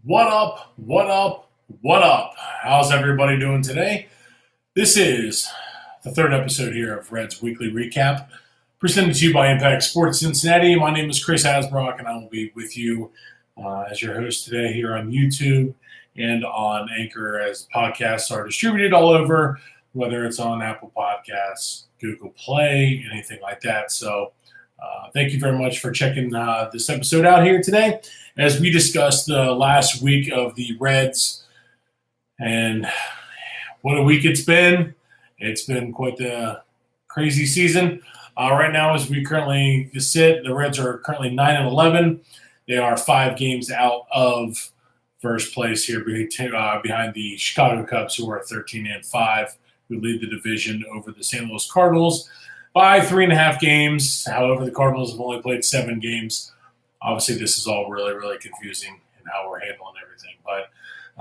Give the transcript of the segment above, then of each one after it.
What up? What up? What up? How's everybody doing today? This is the third episode here of Reds Weekly Recap, presented to you by Impact Sports Cincinnati. My name is Chris Hasbrock, and I will be with you as your host today here on YouTube and on Anchor as podcasts are distributed all over, whether it's on Apple Podcasts, Google Play, anything like that. So thank you very much for checking this episode out here today as we discuss the last week of the Reds. And what a week it's been. It's been quite the crazy season. Right now, as we currently sit, the Reds are currently 9-11. They are 5 games out of first place here behind the Chicago Cubs, who are 13-5, who lead the division over the St. Louis Cardinals by 3.5 games. However, the Cardinals have only played 7 games. Obviously, this is all really, really confusing in how we're handling everything. But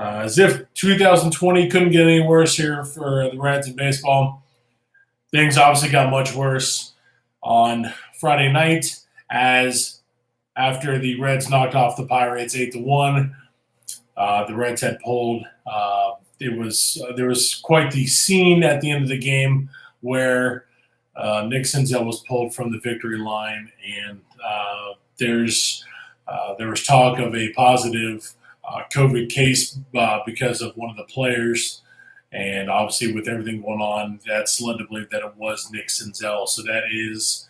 as if 2020 couldn't get any worse here for the Reds in baseball, things obviously got much worse on Friday night as after the Reds knocked off the Pirates 8-1, the Reds had pulled. There was quite the scene at the end of the game where Nick Senzel was pulled from the victory line, and there was talk of a positive COVID case because of one of the players, and obviously with everything going on, that's led to believe that it was Nick Senzel. So that is,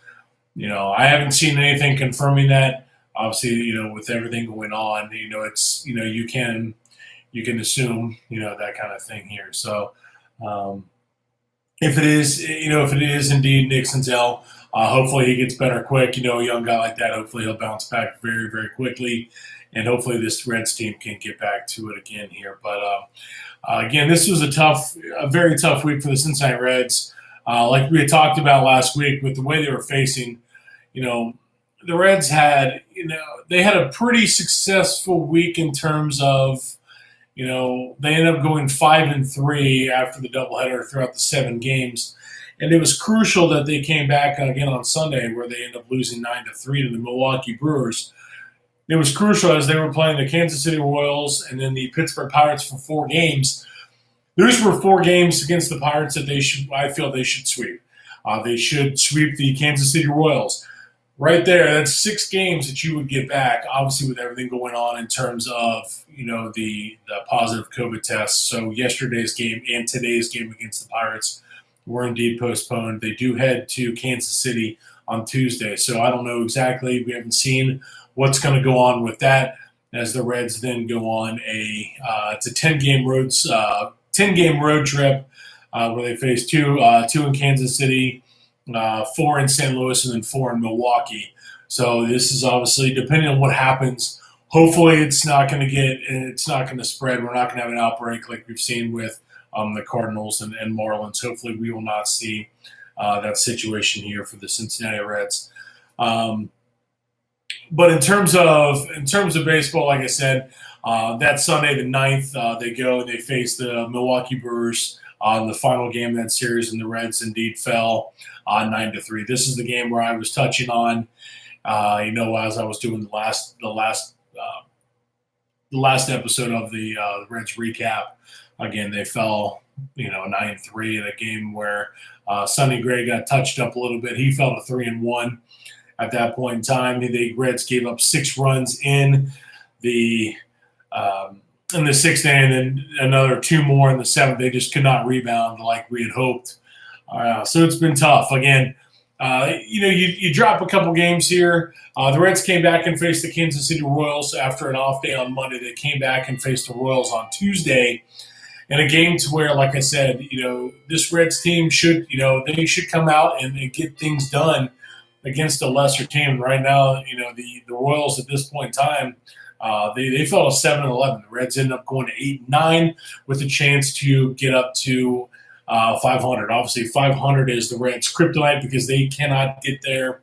I haven't seen anything confirming that. Obviously, with everything going on, it's you can assume that kind of thing here. So if it is indeed Nick Senzel, hopefully he gets better quick. A young guy like that, hopefully he'll bounce back very, very quickly, and hopefully this Reds team can get back to it again here. But again, this was a very tough week for the Cincinnati Reds. Like we had talked about last week with the way they were facing, the Reds had, they had a pretty successful week in terms of, they ended up going 5-3 after the doubleheader throughout the 7 games. And it was crucial that they came back again on Sunday where they ended up losing 9-3 to the Milwaukee Brewers. It was crucial as they were playing the Kansas City Royals and then the Pittsburgh Pirates for 4 games. Those were 4 games against the Pirates that I feel they should sweep. They should sweep the Kansas City Royals. Right there, that's 6 games that you would get back, obviously with everything going on in terms of, the positive COVID tests. So yesterday's game and today's game against the Pirates were indeed postponed. They do head to Kansas City on Tuesday. So I don't know exactly. We haven't seen what's going to go on with that as the Reds then go on it's a 10-game road trip where they face 2 in Kansas City, 4 in St. Louis, and then 4 in Milwaukee. So this is obviously depending on what happens. Hopefully, it's not going to spread. We're not going to have an outbreak like we've seen with the Cardinals and Marlins. Hopefully, we will not see that situation here for the Cincinnati Reds. But in terms of baseball, like I said, that Sunday the 9th, they go and they face the Milwaukee Brewers on the final game of that series, and the Reds indeed fell 9-3. This is the game where I was touching on, as I was doing the last episode of the Reds recap. Again, they fell, 9-3 in a game where Sonny Gray got touched up a little bit. He fell to 3-1 at that point in time. The Reds gave up 6 runs in the 6th inning, and then another 2 more in the 7th. They just could not rebound like we had hoped. So it's been tough. Again, you drop a couple games here. The Reds came back and faced the Kansas City Royals after an off day on Monday. They came back and faced the Royals on Tuesday in a game to where, like I said, this Reds team should come out and get things done against a lesser team. Right now, the Royals at this point in time, they fell to 7-11. The Reds ended up going to 8-9 with a chance to get up to 500. Obviously, 500 is the Reds' kryptonite because they cannot get there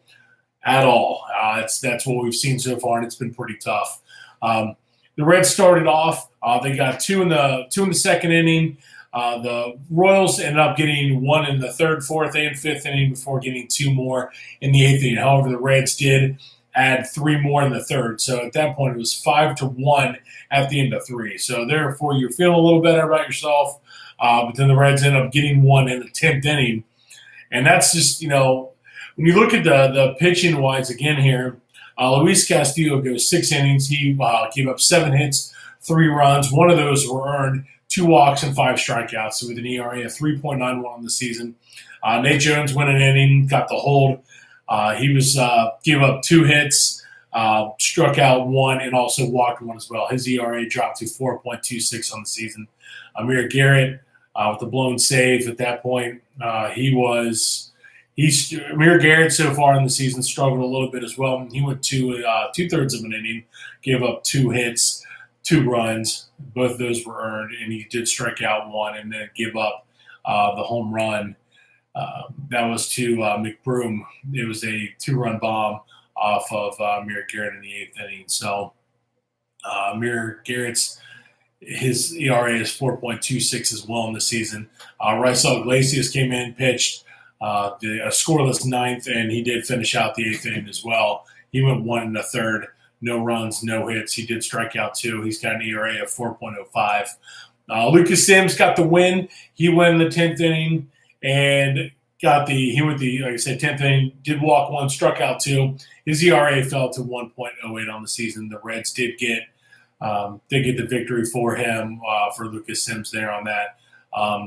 at all. That's what we've seen so far, and it's been pretty tough. The Reds started off. They got 2 in the 2nd inning. The Royals ended up getting 1 in the 3rd, 4th, and 5th inning before getting 2 more in the 8th inning. However, the Reds did add 3 more in the third. So at that point, it was 5-1 at the end of 3. So therefore, you're feeling a little better about yourself. But then the Reds end up getting one in the 10th inning. And that's just, when you look at the pitching wise again here, Luis Castillo goes 6 innings. He gave up 7 hits, 3 runs. One of those were earned, 2 walks and 5 strikeouts. So with an ERA of 3.91 on the season. Nate Jones went an inning, got the hold. He gave up 2 hits, struck out 1, and also walked 1 as well. His ERA dropped to 4.26 on the season. Amir Garrett with the blown save at that point. Amir Garrett so far in the season struggled a little bit as well. He went 2/3 of an inning, gave up 2 hits, 2 runs. Both of those were earned, and he did strike out 1 and then give up the home run. That was to McBroom. It was a 2-run bomb off of Amir Garrett in the 8th inning. So Amir Garrett's his ERA is 4.26 as well in the season. Raisel Iglesias came in, pitched a scoreless 9th, and he did finish out the 8th inning as well. He went 1 1/3, no runs, no hits. He did strike out 2. He's got an ERA of 4.05. Lucas Sims got the win. He went in the 10th inning and like I said, 10th inning, did walk 1, struck out 2. His ERA fell to 1.08 on the season. The Reds did get the victory for him, for Lucas Sims there on that.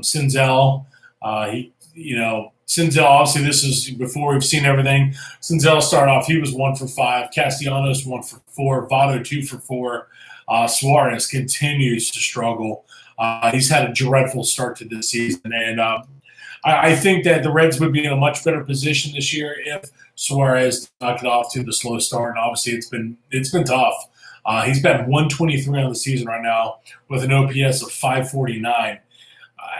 Senzel, Senzel, obviously this is before we've seen everything. Senzel started off, he was 1 for 5. Castellanos 1 for 4. Votto 2 for 4. Suarez continues to struggle. He's had a dreadful start to this season, and I think that the Reds would be in a much better position this year if Suarez knocked it off to the slow start. And obviously, it's been tough. He's batting 123 on the season right now with an OPS of 549.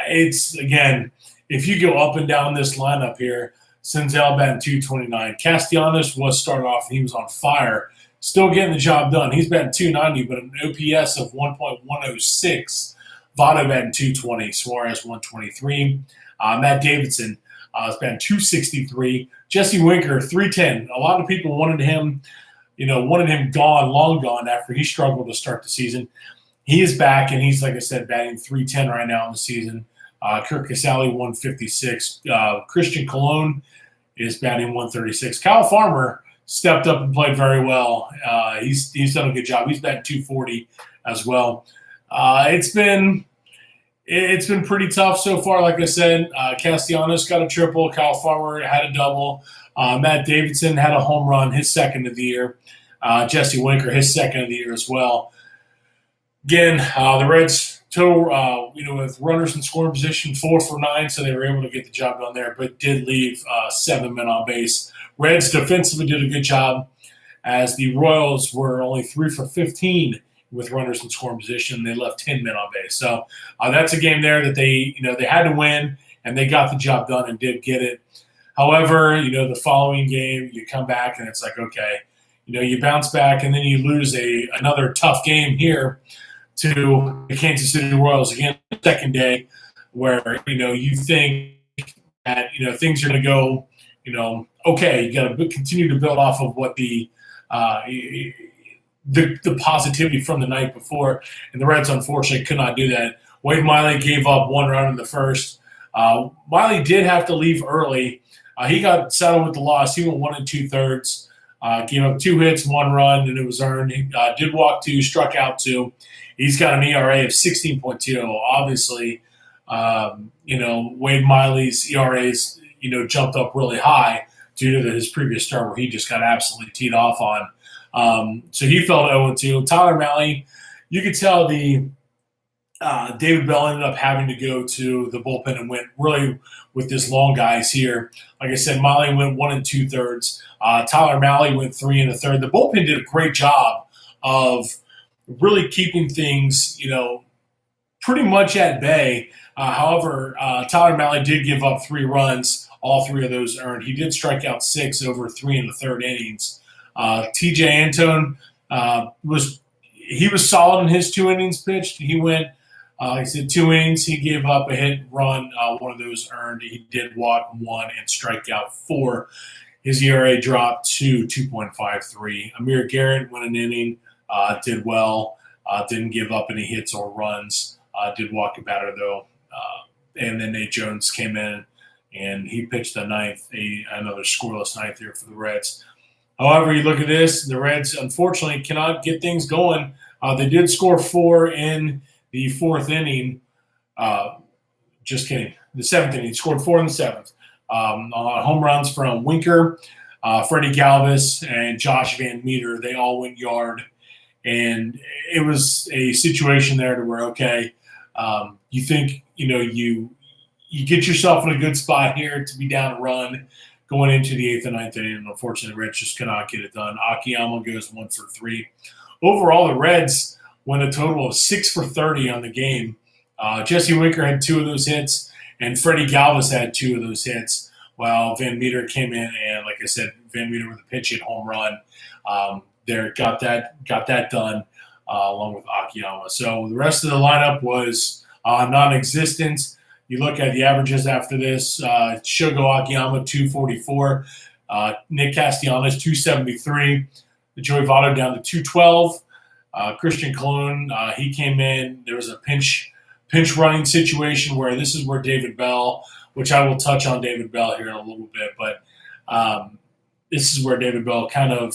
It's again, if you go up and down this lineup here, Senzel batting 229. Castellanos was started off and he was on fire, still getting the job done. He's batting 290, but an OPS of 1.106. Votto batting 220. Suarez 123. Matt Davidson has been 263. Jesse Winker 310. A lot of people wanted him gone, long gone after he struggled to start the season. He is back, and he's, like I said, batting 310 right now in the season. Kirk Casale 156. Christian Colon is batting 136. Kyle Farmer stepped up and played very well. He's done a good job. He's batting 240 as well. It's been pretty tough so far. Like I said, Castellanos got a triple. Kyle Farmer had a double. Matt Davidson had a home run, his 2nd of the year. Jesse Winker, his 2nd of the year as well. Again, the Reds total, with runners in scoring position, 4 for 9, so they were able to get the job done there, but did leave 7 men on base. Reds defensively did a good job, as the Royals were only 3 for 15 with runners in scoring position. They left 10 men on base. So that's a game there that they had to win, and they got the job done and did get it. However, the following game, you come back and it's like, okay, you bounce back and then you lose another tough game here to the Kansas City Royals again, the second day, where, you think that, things are going to go, okay, you got to continue to build off of what the positivity from the night before, and the Reds unfortunately could not do that. Wade Miley gave up 1 run in the first. Miley did have to leave early. He got settled with the loss. He went 1 2/3, gave up 2 hits, 1 run, and it was earned. He did walk 2, struck out 2. He's got an ERA of 16.2. Obviously, Wade Miley's ERAs, jumped up really high due to his previous start where he just got absolutely teed off on. So he fell to 0-2. Tyler Mahle, you could tell David Bell ended up having to go to the bullpen and went really with this long guys here. Like I said, Mahle went 1 2/3. Tyler Mahle went 3 1/3. The bullpen did a great job of really keeping things, pretty much at bay. However, Tyler Mahle did give up 3 runs, all 3 of those earned. He did strike out 6 over 3 1/3 innings. TJ Antone was solid in his 2 innings pitched. He went, like I said, 2 innings. He gave up a hit run, 1 of those earned. He did walk 1 and strike out 4. his ERA dropped to 2.53. Amir Garrett went an inning, did well, didn't give up any hits or runs, did walk a batter though. And then Nate Jones came in and he pitched the ninth, another scoreless ninth here for the Reds. However, you look at this, the Reds unfortunately cannot get things going. They did score 4 in the fourth inning. Just kidding. The seventh inning, scored 4 in the seventh. On home runs from Winker, Freddie Galvis, and Josh Van Meter. They all went yard. And it was a situation there to where, okay, you think, you get yourself in a good spot here to be down a run going into the eighth and ninth inning. And unfortunately, the Reds just cannot get it done. Akiyama goes 1 for 3. Overall, the Reds went a total of 6 for 30 on the game. Jesse Winker had 2 of those hits, and Freddie Galvis had 2 of those hits, while Van Meter came in and, like I said, Van Meter with a pinch hit home run. Got that done along with Akiyama. So the rest of the lineup was non-existent. You look at the averages after this: Shogo Akiyama 244, Nick Castellanos 273, Joey Votto down to 212. Christian Colon, he came in. There was a pinch running situation where this is where David Bell, which I will touch on David Bell here in a little bit, but this is where David Bell kind of,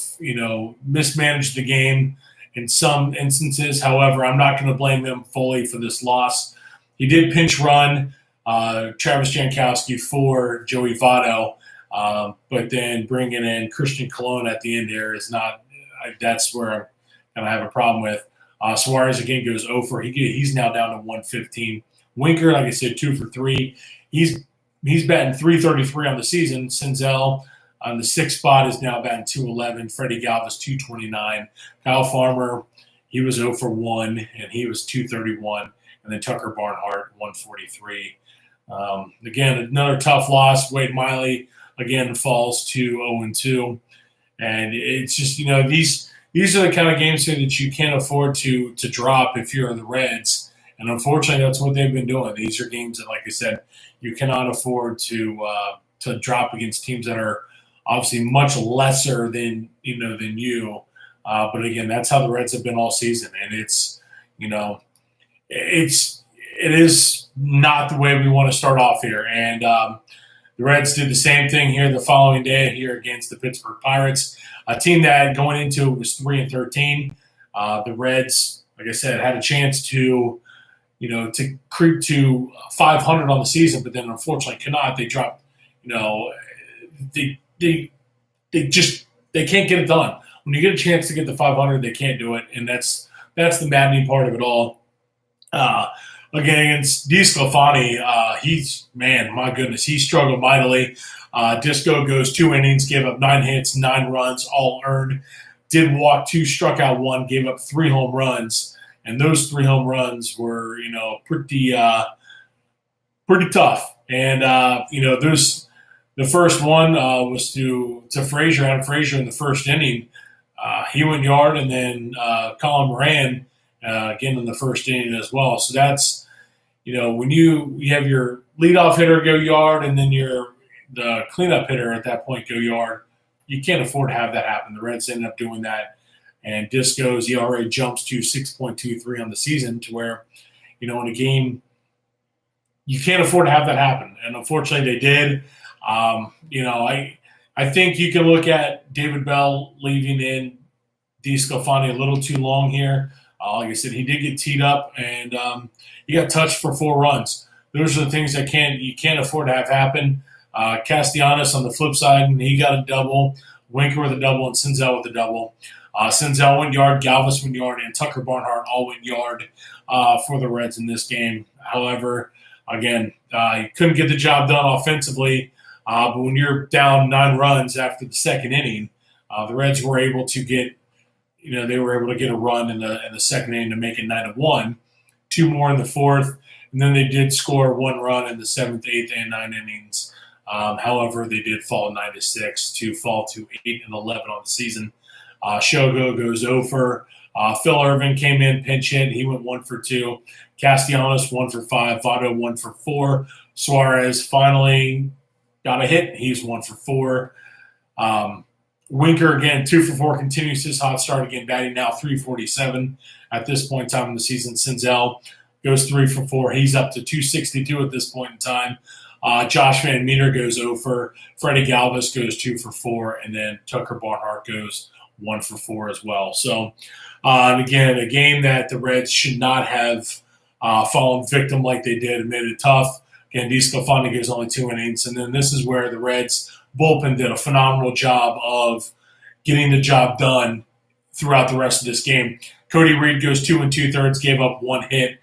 mismanaged the game in some instances. However, I'm not going to blame him fully for this loss. He did pinch run Travis Jankowski for Joey Votto, but then bringing in Christian Colon at the end there is not – that's where I'm going to have a problem with. Suarez again goes 0 for. He's now down to 115. Winker, like I said, 2 for 3. He's batting 333 on the season. Senzel on the 6th spot is now batting 211. Freddie Galvis 229. Kyle Farmer, he was 0 for 1 and he was 231. And then Tucker Barnhart 143. Again, another tough loss. Wade Miley again falls to 0-2, and it's just These are the kind of games here that you can't afford to drop if you're the Reds. And unfortunately, that's what they've been doing. These are games that, like I said, you cannot afford to drop against teams that are obviously much lesser than you. But again, that's how the Reds have been all season, and it is not the way we want to start off here. And the Reds did the same thing here the following day here against the Pittsburgh Pirates, a team that going into it was 3-13. The Reds, like I said, had a chance to creep to 500 on the season, but then unfortunately cannot. They dropped. They can't get it done. When you get a chance to get to 500, they can't do it, and that's the maddening part of it all. Again, against DeSclafani, my goodness, he struggled mightily. Disco goes 2 innings, gave up 9 hits, 9 runs, all earned. Did walk 2, struck out 1, gave up 3 home runs, and those 3 home runs were, pretty tough. And the first one was to Frazier, Adam Frazier in the first inning. He went yard, and then Colin Moran again in the first inning as well. So that's, when you have your leadoff hitter go yard and then the cleanup hitter at that point go yard, you can't afford to have that happen. The Reds ended up doing that, and Disco's ERA jumps to 6.23 on the season, to where, in a game, you can't afford to have that happen. And unfortunately, they did. I think you can look at David Bell leaving in DeSclafani a little too long here. Like I said, he did get teed up, and he got touched for 4 runs. Those are the things that you can't afford to have happen. Castellanos on the flip side, and he got a double. Winker with a double, and Senzel with a double. Senzel went yard, Galvis went yard, and Tucker Barnhart all went yard for the Reds in this game. However, again, he couldn't get the job done offensively. But when you're down 9 runs after the second inning, the Reds were able to get, they were able to get a run in the second inning to make it 9-1. 2 more in the fourth, and then they did score 1 run in the 7th, 8th, and 9th innings. However, they did fall 9-6 to fall to 8-11 on the season. Shogo goes over. Phil Irvin came in, pinch hit. He went 1 for 2. Castellanos 1 for 5. Votto 1 for 4. Suarez finally got a hit. He's 1 for 4. Winker, again, 2 for 4, continues his hot start, again, batting now .347 at this point in time in the season. Senzel goes 3 for 4. He's up to .262 at this point in time. Josh Van Meter goes 0 for. Freddie Galvis goes 2 for 4. And then Tucker Barnhart goes 1 for 4 as well. So, and again, a game that the Reds should not have fallen victim like they did, made it tough. Again, DeSclafani gives only 2 innings. And then this is where the Reds bullpen did a phenomenal job of getting the job done throughout the rest of this game. Cody Reed goes 2 2/3, gave up 1 hit,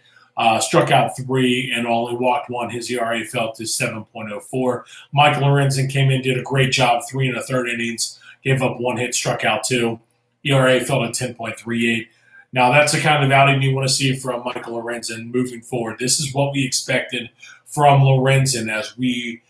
struck out 3, and only walked 1. His ERA fell to 7.04. Michael Lorenzen came in, did a great job, 3 1/3 innings, gave up 1 hit, struck out 2. ERA fell to 10.38. Now, that's the kind of outing you want to see from Michael Lorenzen moving forward. This is what we expected from Lorenzen as we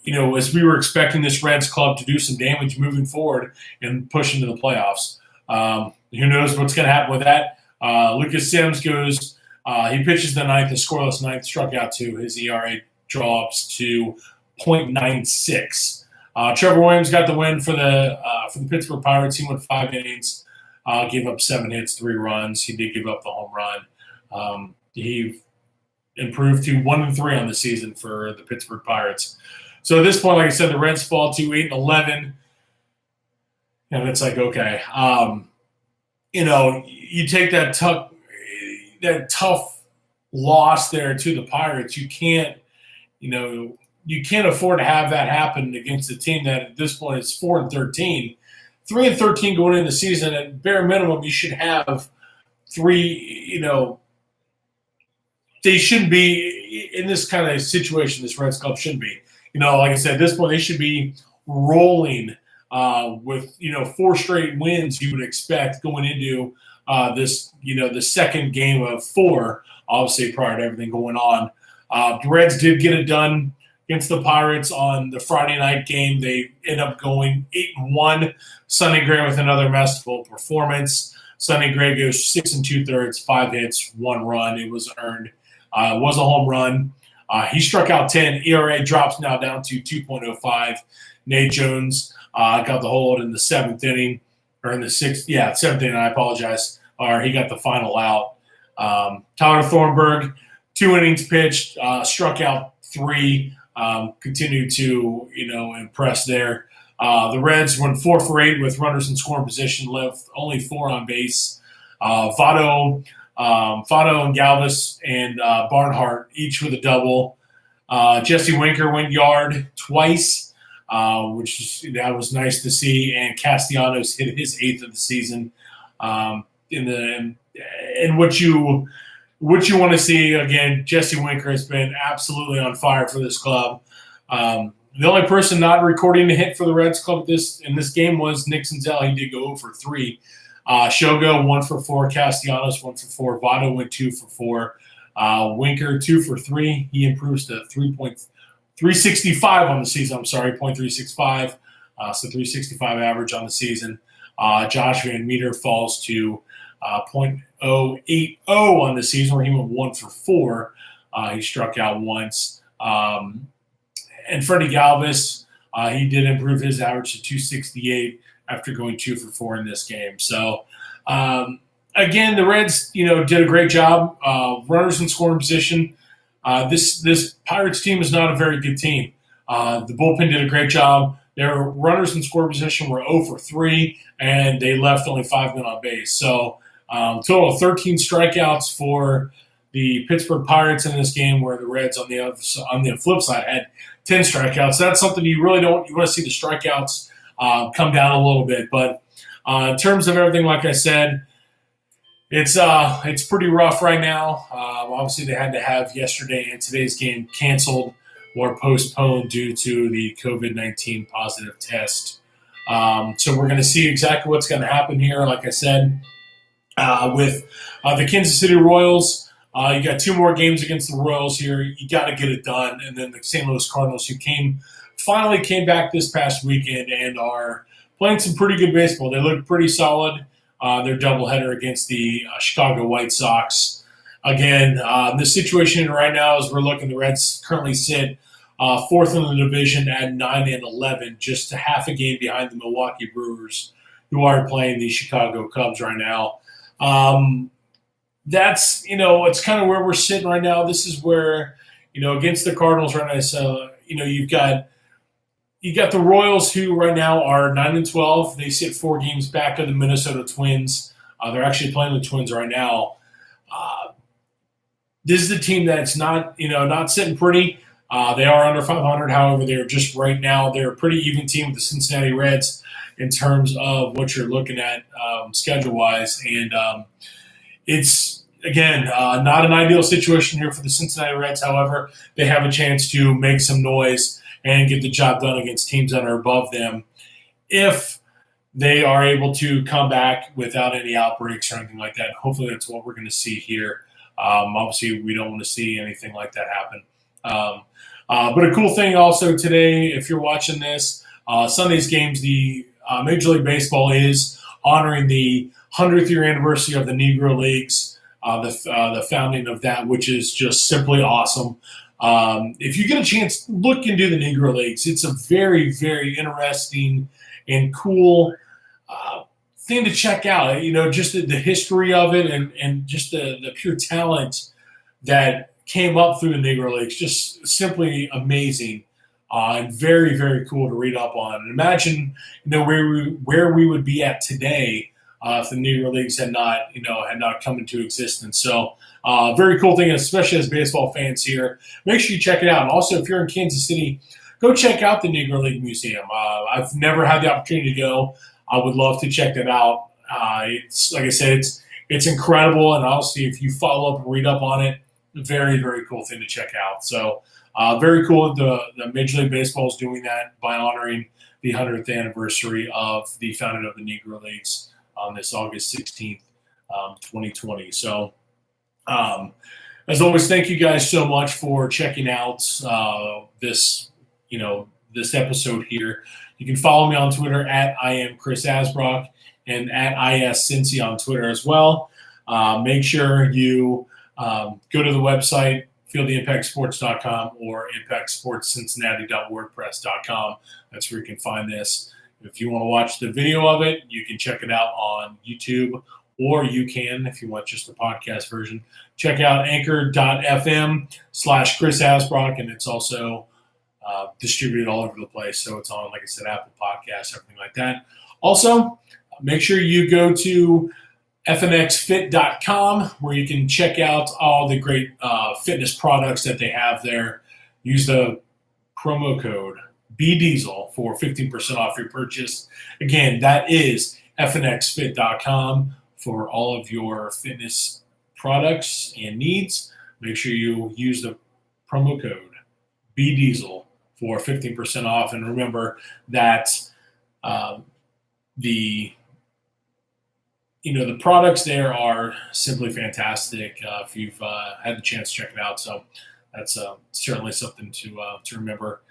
were expecting this Reds club to do some damage moving forward and push into the playoffs. Who knows what's going to happen with that? Lucas Sims goes, he pitches the ninth, a scoreless ninth, struck out 2. His ERA drops to .96. Trevor Williams got the win for the Pittsburgh Pirates. He went 5 innings, gave up 7 hits, 3 runs. He did give up the home run. He improved to 1-3 on the season for the Pittsburgh Pirates. So at this point, like I said, the Reds fall to 8-11, and it's like, okay, you take that tough loss there to the Pirates. You can't afford to have that happen against a team that at this point is 4-13, 3-13 going into the season. At bare minimum, you should have 3. They shouldn't be in this kind of situation. This Reds club shouldn't be. Like I said, at this point, they should be rolling with, 4 straight wins you would expect going into this, the second game of 4, obviously prior to everything going on. The Reds did get it done against the Pirates on the Friday night game. They end up going 8-1. Sonny Gray with another masterful performance. Sonny Gray goes 6 2/3, 5 hits, 1 run. It was earned. It was a home run. He struck out 10. ERA drops now down to 2.05. Nate Jones got the hold in the 7th inning, or in the 6th. Yeah, 7th inning, I apologize. Or he got the final out. Tyler Thornburg, 2 innings pitched, struck out 3, continued to, impress there. The Reds went 4 for 8 with runners in scoring position, left only 4 on base. Votto and Galvis and Barnhart each with a double. Jesse Winker went yard twice, that was nice to see. And Castellanos hit his 8th of the season. And what you want to see again, Jesse Winker has been absolutely on fire for this club. The only person not recording a hit for the Reds club in this game was Nick Senzel. He did go 0 for 3. Shogo 1 for 4, Castellanos 1 for 4, Votto went 2 for 4, Winker 2 for 3. He improves to 3.365 on the season. I'm sorry, .365. So 365 average on the season. Josh Van Meter falls to .080 on the season, where he went 1 for 4. He struck out once. And Freddie Galvis, he did improve his average to 268 after going 2 for 4 in this game. So, again, the Reds, did a great job. Runners in scoring position. This Pirates team is not a very good team. The bullpen did a great job. Their runners in scoring position were 0 for 3, and they left only 5 men on base. So, total of 13 strikeouts for the Pittsburgh Pirates in this game, where the Reds on the flip side had 10 strikeouts. That's something you really don't – you want to see the strikeouts come down a little bit. But in terms of everything, like I said, it's pretty rough right now. Obviously, they had to have yesterday and today's game canceled or postponed due to the COVID-19 positive test. So we're going to see exactly what's going to happen here. Like I said, with the Kansas City Royals, you got 2 more games against the Royals here. You got to get it done. And then the St. Louis Cardinals, who finally came back this past weekend and are playing some pretty good baseball. They look pretty solid. Their doubleheader against the Chicago White Sox. Again, the situation right now is we're looking, the Reds currently sit fourth in the division at 9-11, just a half a game behind the Milwaukee Brewers, who are playing the Chicago Cubs right now. That's, it's kind of where we're sitting right now. This is where, against the Cardinals right now. So, you've got the Royals, who right now are 9-12. They sit 4 games back of the Minnesota Twins. They're actually playing the Twins right now. This is a team that's not sitting pretty. They are under 500. However, they're just right now, they're a pretty even team with the Cincinnati Reds in terms of what you're looking at schedule-wise. And it's, again, not an ideal situation here for the Cincinnati Reds. However, they have a chance to make some noise and get the job done against teams that are above them if they are able to come back without any outbreaks or anything like that. Hopefully that's what we're going to see here. Obviously, we don't want to see anything like that happen. But a cool thing also today, if you're watching this, Sunday's games, the Major League Baseball is honoring the 100th year anniversary of the Negro Leagues, the founding of that, which is just simply awesome. If you get a chance, look into the Negro Leagues. It's a very, very interesting and cool thing to check out. Just the history of it and just the pure talent that came up through the Negro Leagues. Just simply amazing and very, very cool to read up on. And imagine, where we would be at today if the Negro Leagues had not come into existence. So very cool thing, especially as baseball fans here. Make sure you check it out. And also, if you're in Kansas City, go check out the Negro League Museum. I've never had the opportunity to go. I would love to check that out. It's, like I said, it's incredible. And obviously, if you follow up and read up on it, very, very cool thing to check out. So very cool that the Major League Baseball is doing that by honoring the 100th anniversary of the founding of the Negro Leagues on this August 16th, 2020. So as always, thank you guys so much for checking out this episode here. You can follow me on Twitter at I am Chris Asbrock and at ISCincy on Twitter as well. Make sure you go to the website, fieldtheimpactsports.com or impactsportscincinnati.wordpress.com. That's where you can find this. If you want to watch the video of it, you can check it out on YouTube, or you can, if you want just the podcast version, check out anchor.fm/Chris Asbrock, and it's also distributed all over the place. So it's on, like I said, Apple Podcasts, everything like that. Also, make sure you go to fnxfit.com, where you can check out all the great fitness products that they have there. Use the promo code BDiesel for 15% off your purchase. Again, that is fnxfit.com for all of your fitness products and needs. Make sure you use the promo code BDiesel for 15% off. And remember that the products there are simply fantastic if you've had the chance to check it out. So that's certainly something to remember.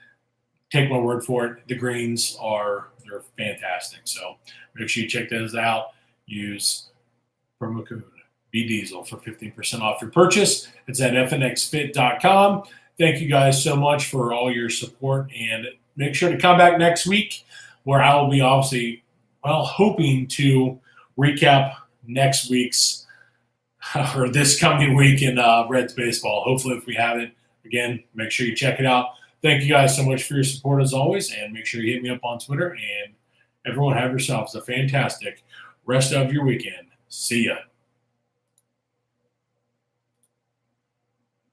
Take my word for it. The greens they're fantastic. So make sure you check those out. Use promo code BDiesel for 15% off your purchase. It's at fnxfit.com. Thank you guys so much for all your support, and make sure to come back next week, where I will be obviously, hoping to recap next week's or this coming week in Reds baseball. Hopefully, if we have it, again, make sure you check it out. Thank you guys so much for your support as always, and make sure you hit me up on Twitter. And everyone, have yourselves a fantastic rest of your weekend. See ya.